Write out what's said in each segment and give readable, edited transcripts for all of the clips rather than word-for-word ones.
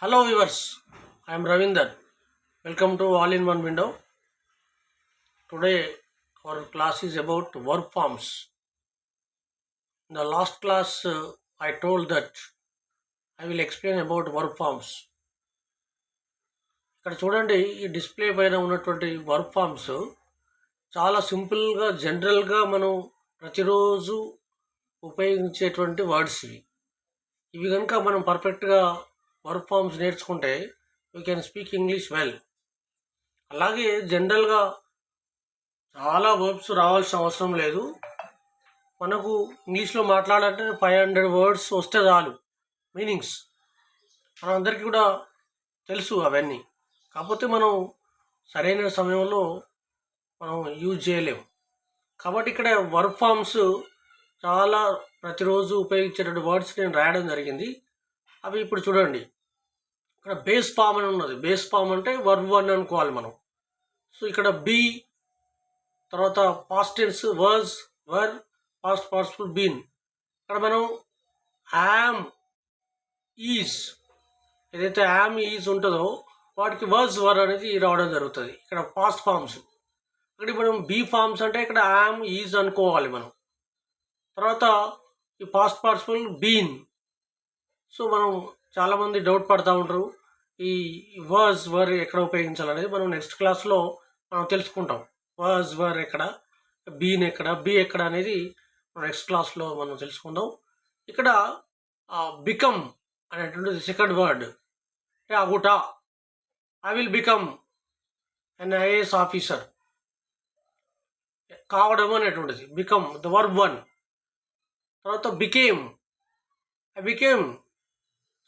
Hello viewers, I am Ravinder. Welcome to All in One Window. Today our class is about verb forms. In the last class I told that I will explain about verb forms. ఇక్కడ చూడండి, ఈ display పైన ఉన్నటువంటి verb forms చాలా సింపుల్గా జనరల్గా మనం ప్రతిరోజు ఉపయోగించేటువంటి వర్డ్స్ ఇవి కనుక మనం పర్ఫెక్ట్గా వర్బ్ ఫామ్స్ నేర్చుకుంటే we can speak English well. అలాగే జనరల్గా చాలా వర్బ్స్ రావాల్సిన అవసరం లేదు. మనకు ఇంగ్లీష్లో మాట్లాడాలంటే 500 వర్డ్స్ వస్తే చాలు మీనింగ్స్. మనందరికీ కూడా తెలుసు అవన్నీ. కాకపోతే మనం సరైన సమయంలో మనం యూజ్ చేయలేము. కాబట్టి ఇక్కడ వర్బ్ ఫామ్స్ చాలా ప్రతిరోజు ఉపయోగించేటువంటి వర్డ్స్ నేను రాయడం జరిగింది. అవి ఇప్పుడు చూడండి. ఇక్కడ బేస్ ఫామ్ అని ఉన్నది. బేస్ ఫామ్ అంటే వర్బ్ 1 అనుకోవాలి మనం. సో ఇక్కడ బీ, తర్వాత past tense was, were, past participle been. ఇక్కడ మనం యామ్, ఈజ్, ఏదైతే యామ్ ఈజ్ ఉంటుందో వాటికి వర్స్ వర్ అనేది రావడం జరుగుతుంది. ఇక్కడ పాస్ట్ ఫామ్స్. ఇక్కడ మనం బీ ఫామ్స్ అంటే ఇక్కడ యామ్ ఈజ్ అనుకోవాలి మనం. తర్వాత ఈ పాస్ట్ పార్టిసిపుల్ బీన్. సో మనం చాలామంది డౌట్ పడుతూ ఉంటారు, ఈ వర్స్ వర్ ఎక్కడ ఉపయోగించాలనేది మనం నెక్స్ట్ క్లాస్లో మనం తెలుసుకుంటాం. వర్స్ వర్ ఎక్కడ, బీన్ ఎక్కడ, బీ ఎక్కడ అనేది నెక్స్ట్ క్లాస్లో మనం తెలుసుకుందాం. ఇక్కడ బికమ్ అనేటువంటిది సెకండ్ వర్డ్. అగుట, I will become an IAS officer. కావడం అనేటువంటిది బికమ్, ద వర్బ్ 1. తర్వాత became, I became.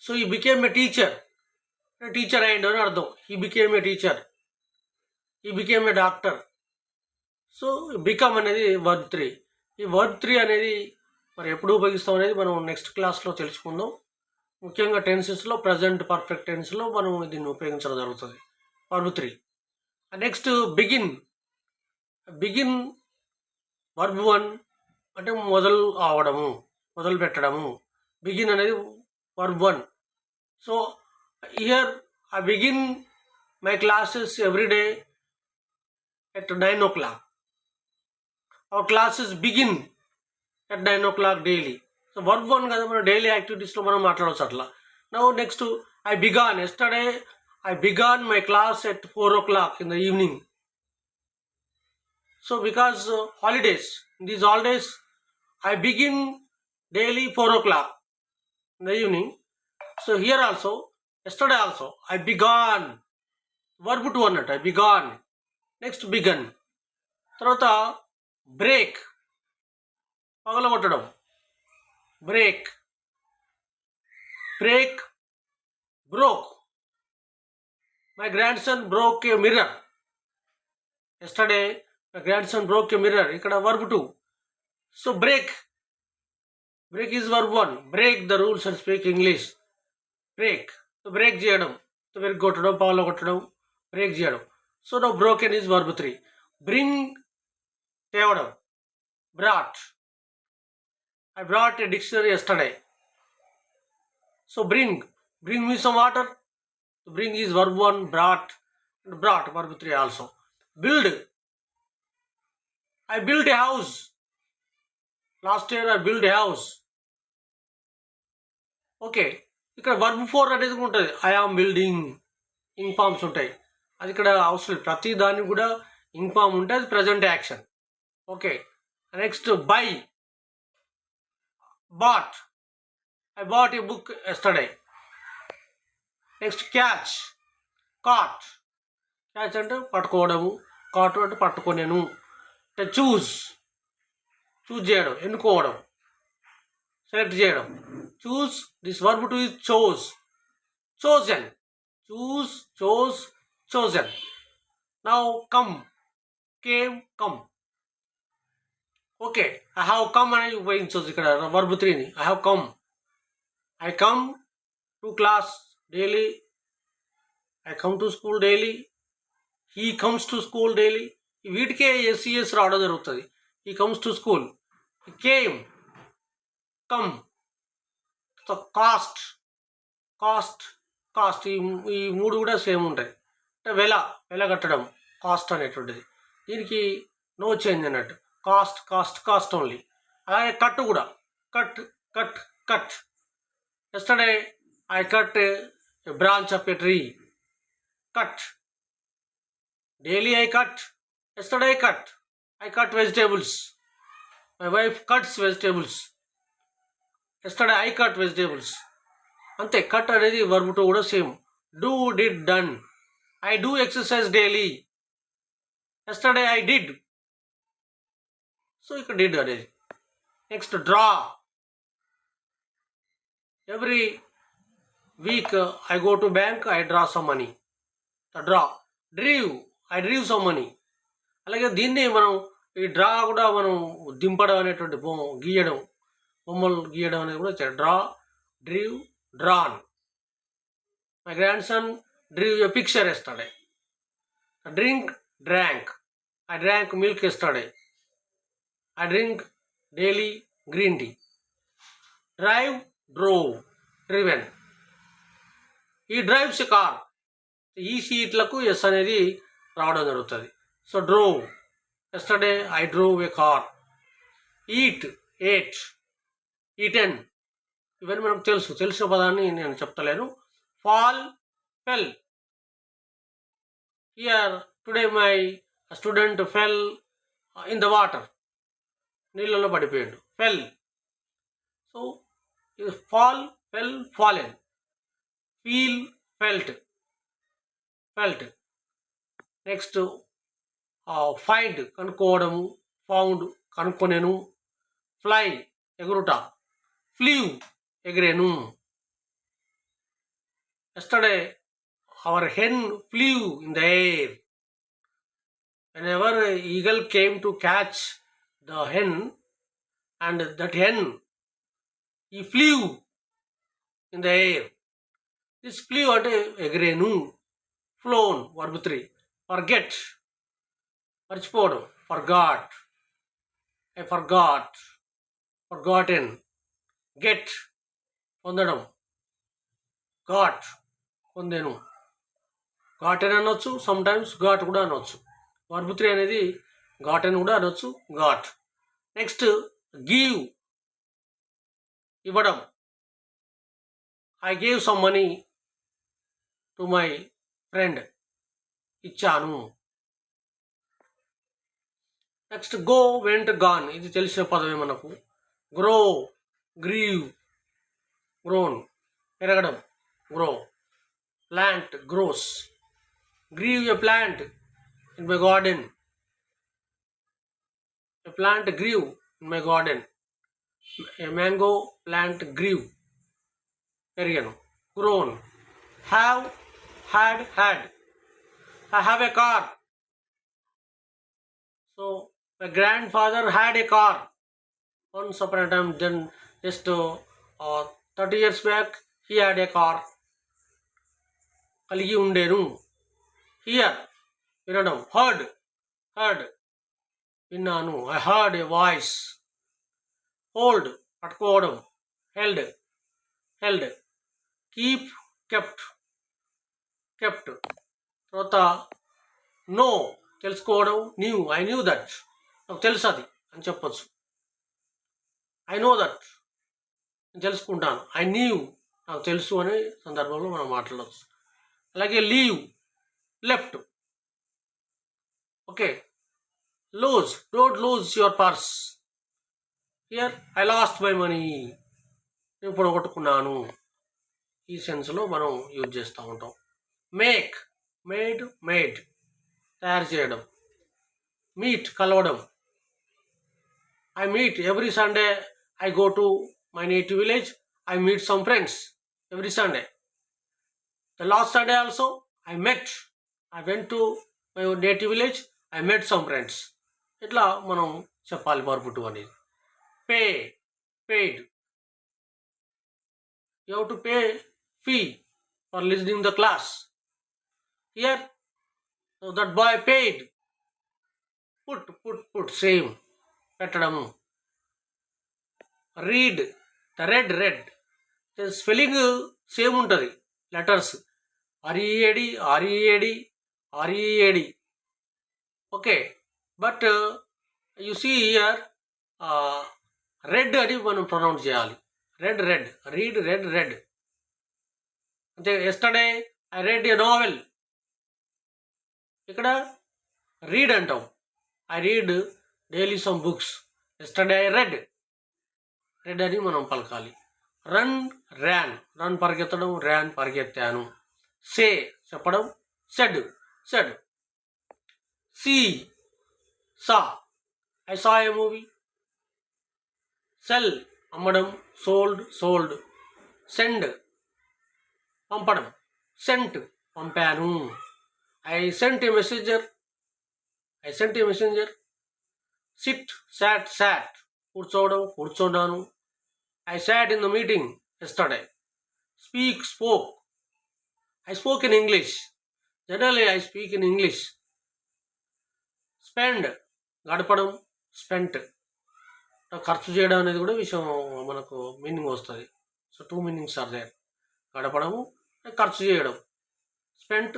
So he became a teacher, teacher అయ్యిండు అని అర్థం. He became a teacher, he became a doctor. So become అనేది verb 3. ఈ verb 3 అనేది మరి ఎప్పుడు ఉపయోగిస్తాం అనేది మనం నెక్స్ట్ క్లాస్లో తెలుసుకుందాం. ముఖ్యంగా టెన్సెస్లో ప్రజెంట్ పర్ఫెక్ట్ టెన్స్లో మనం దీన్ని ఉపయోగించడం జరుగుతుంది. Verb 3. Next begin. Begin verb 1 అంటే మొదలు అవడము, మొదలు పెట్టడము. బిగిన్ అనేది verb 1. So here I begin my classes every day at 9 o'clock. Our classes begin at 9 o'clock daily. So verb 1 కదా, మన డైలీ యాక్టివిటీస్లో మనం మాట్లాడవచ్చు అట్లా. Now next I began. Yesterday I began my class at 4 o'clock in the evening. So because holidays, in these holidays I begin daily 4 o'clock in the evening. So here also, yesterday also I began. Verb 2 అన్నట్టు, I began. Next began. తర్వాత break, పగలగొట్టడం, break. Break, broke. My grandson broke a mirror. Yesterday my grandson broke a mirror. ఇక్కడ verb 2. So break, break is verb 1. Break the rules and speak English. Break, break చేయడం, విరగొట్టడం, పగలగొట్టడం, break చేయడం. So now broken is verb 3. Bring, తేవడం, brought. I brought a dictionary yesterday. So bring me some water. Bring is verb 1, brought, and brought verb 3 also. Build, I built a house. Last year I built a house. Okay, ఇక్కడ verb 4 అనేది ఉంటుంది. I am building. Informs ఉంటాయి. అది ఇక్కడ అవసరం. ప్రతి దానికి కూడా ఇన్ఫార్మ్ ఉంటే అది present action. Okay, next buy, bought. I bought a book yesterday. Next catch, caught. Catch అంటే పట్టుకోవడము, కాట్ అంటే పట్టుకోనేను. అంటే చూజ్, చూజ్ చేయడం, ఎన్నుకోవడం, సెలెక్ట్ చేయడం. Choose, this verb 2 is chose, chosen. Choose, chose, chosen. Now come, came, come. Okay, I have come అని ఉపయోగించవచ్చు ఇక్కడ verb 3ని. I have come, I come to class daily, I come to school daily, he comes to school daily. వీటికే SES రావడం జరుగుతుంది. He comes to school, he came, come. So cost, cost, ఈ మూడు కూడా same ఉంటాయి. అంటే వెల కట్టడం కాస్ట్ అనేటువంటిది. దీనికి నో చేంజ్ అన్నట్టు. Cost cost cost only. అలాగే కట్ కూడా cut cut cut. Yesterday I cut A branch of A tree. Cut. Daily I cut. Yesterday I cut vegetables. My wife cuts vegetables. Yesterday I cut vegetables. అంతే. Cut అనేది verb to కూడా same. Do, did, done. I do exercise daily. Yesterday I did. So ఇక్కడ did అనేది. Next draw. Every week I go to bank, I draw some money. Draw. డ్రీవ్, I డ్రీవ్ some money. అలాగే దీన్ని మనం ఈ draw కూడా మనం దింపడం అనేటువంటి గీయడం, బొమ్మలు గీయడం అనేది కూడా draw, drew, drawn. My grandson drew a picture yesterday. Drink, drank. I drank milk yesterday. I drink daily green tea. Drive, drove, driven. He drives car. ఈ సీట్లకు ఎస్ అనేది రావడం జరుగుతుంది. So drove. Yesterday I drove a car. Eat, ate, eaten. ఇవన్నీ మనకు తెలిసిన పదాన్ని నేను చెప్తలేను. Fall, fell. Here today my student fell in the water. నీళ్ళలో పడిపోయాడు. ఫెల్. సో ఇది ఫాల్, ఫెల్, fallen. Feel, felt, felt. Next find కనుక్కోవడము, ఫౌండ్ కనుక్కొనేను, ఫ్లై ఎగురుట, ఫ్లీవ్ ఎగిరేను. Yesterday our hen flew in the air. whenever eagle came to catch the hen, and that hen, he flew in the air. This flew అంటే ఎగిరేను. Flown verb 3. forget మర్చిపోవడం, forgot. I forgot, forgotten. Get పొందడం, got పొందేను. Gotten అనొచ్చు, sometimes got కూడా అనొచ్చు. Verb 3 అనేది gotten కూడా అనొచ్చు, గాట్. నెక్స్ట్ గివ్, ఇవ్వడం. I gave some money to my friend. ఇచ్చాను. Next go, went, gone. ఇది తెలిసిన పదమే మనకు. Grow, grew, grown. పెరగడం, grow. Plant, grows. Grew a plant in my garden. A plant grew in my garden. A mango plant grieve, పెరిగాను. Grown. Have, had, had. I have a car. So my grandfather had a car once upon a time. Then just 30 years back he had a car. కలిగి ఉండేను. Hear వినడం, heard, heard విన్నాను. I heard a voice. Hold పట్టుకోవడం, held, held. Keep, kept, kept. తర్వాత know తెలుసుకోవడం, knew. I knew that, నాకు తెలుసు అది అని చెప్పచ్చు. ఐ నో దట్, నేను తెలుసుకుంటాను. ఐ న్యూ, నాకు తెలుసు అనే సందర్భంలో మనం మాట్లాడవచ్చు. అలాగే leave, left. Okay. Lose, don't lose your purse. Here I lost my money, నేను పొడగొట్టుకున్నాను. ఈ సెన్స్లో మనం యూజ్ చేస్తూ ఉంటాం. మేక్, మేడ్, మేడ్ తయారు చేయడం. మీట్ కలవడం. I meet every Sunday. I go to my native village. I meet some friends every Sunday. The last Sunday also I went to my native village. I met some friends. ఇట్లా మనం చెప్పాలి verb 2 అనేది. Pay, paid. You have to pay fee for listening the class. Here, so that boy paid. Put, same. పెట్టడము. Read, the read, read. Spelling same ఉంటుంది, letters READ, READ, READ. Okay, but you see here read అని మనం pronounce చేయాలి. Read, read, read. అంటే yesterday I read a novel, ఇక్కడ read అంటాం. I read daily some books. Yesterday I read అని మనం పలకాలి. రన్, రన్ పరిగెత్తడం, పరిగెత్తాను. సే చెప్పడం, said. See, saw, I saw a movie. Sell అమ్మడం, సోల్డ్. సెండ్ పంపడం, సెంట్ పంపాను. I sent a messenger. Sit, sat కూర్చోవడం, కూర్చోన్నాను. I sat in the meeting yesterday. Spoke. I spoke in English. Generally, I speak in English. Spend గడపడం, spent ఖర్చు చేయడం అనేది కూడా విషయం మనకు మీనింగ్ వస్తుంది. So 2 meanings are there. గడపడము, ఖర్చు చేయడం. స్పెండ్.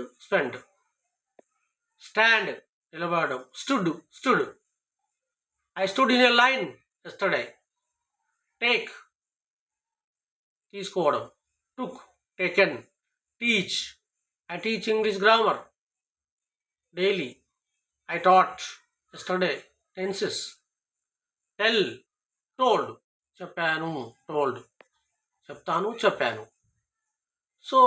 స్టాండ్ నిలబడడం. Stood. I stood in a line yesterday. Take తీసుకోవడం. Took, taken. Teach, I teach English grammar daily. I taught yesterday tenses. Tell, told, చెప్పాను. సో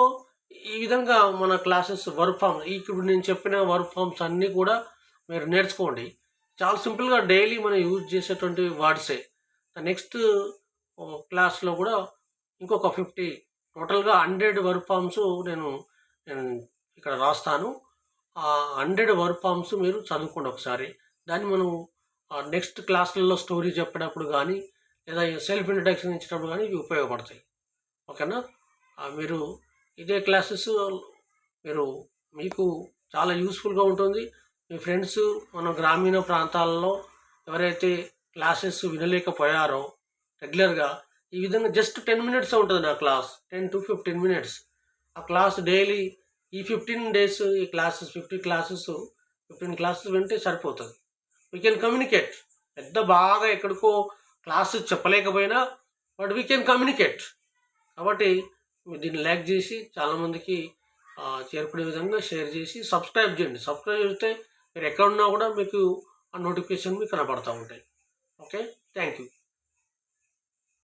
ఈ విధంగా మన క్లాసెస్ వర్క్ ఫామ్స్, ఇప్పుడు నేను చెప్పిన వర్క్ ఫామ్స్ అన్నీ కూడా మీరు నేర్చుకోండి. చాలా సింపుల్గా డైలీ మనం యూజ్ చేసేటువంటి వర్డ్సే. నెక్స్ట్ క్లాస్లో కూడా ఇంకొక 50, టోటల్గా 100 వర్క్ ఫామ్స్ నేను ఇక్కడ రాస్తాను. ఆ 100 వర్క్ ఫామ్స్ మీరు చదువుకోండి ఒకసారి. దాన్ని మనం నెక్స్ట్ క్లాసులలో స్టోరీ చెప్పినప్పుడు కానీ, లేదా సెల్ఫ్ ఇంట్రడక్షన్ ఇచ్చినప్పుడు కానీ ఇవి ఉపయోగపడతాయి. ఓకేనా? మీరు ఇదే క్లాసెస్ మీకు చాలా యూస్ఫుల్గా ఉంటుంది. మీ ఫ్రెండ్స్ మన గ్రామీణ ప్రాంతాలలో ఎవరైతే క్లాసెస్ వినలేకపోయారో రెగ్యులర్గా, ఈ విధంగా జస్ట్ 10 minutes ఉంటుంది నా క్లాస్. 10 to 15 minutes ఆ క్లాస్ డైలీ. ఈ 15 days ఈ క్లాసెస్ 15 క్లాసెస్ వింటే సరిపోతుంది. We can communicate. బాగా ఎక్కడికో క్లాసెస్ చెప్పలేకపోయినా బట్ వీ కెన్ కమ్యూనికేట్. కాబట్టి మీరు దీన్ని లైక్ చేసి చాలామందికి చేరుకునే విధంగా షేర్ చేసి సబ్స్క్రైబ్ చేయండి. సబ్స్క్రైబ్ చేస్తే మీరు ఎక్కడున్నా కూడా మీకు ఆ నోటిఫికేషన్ మీకు కనబడుతూ ఉంటాయి. Okay, thank you.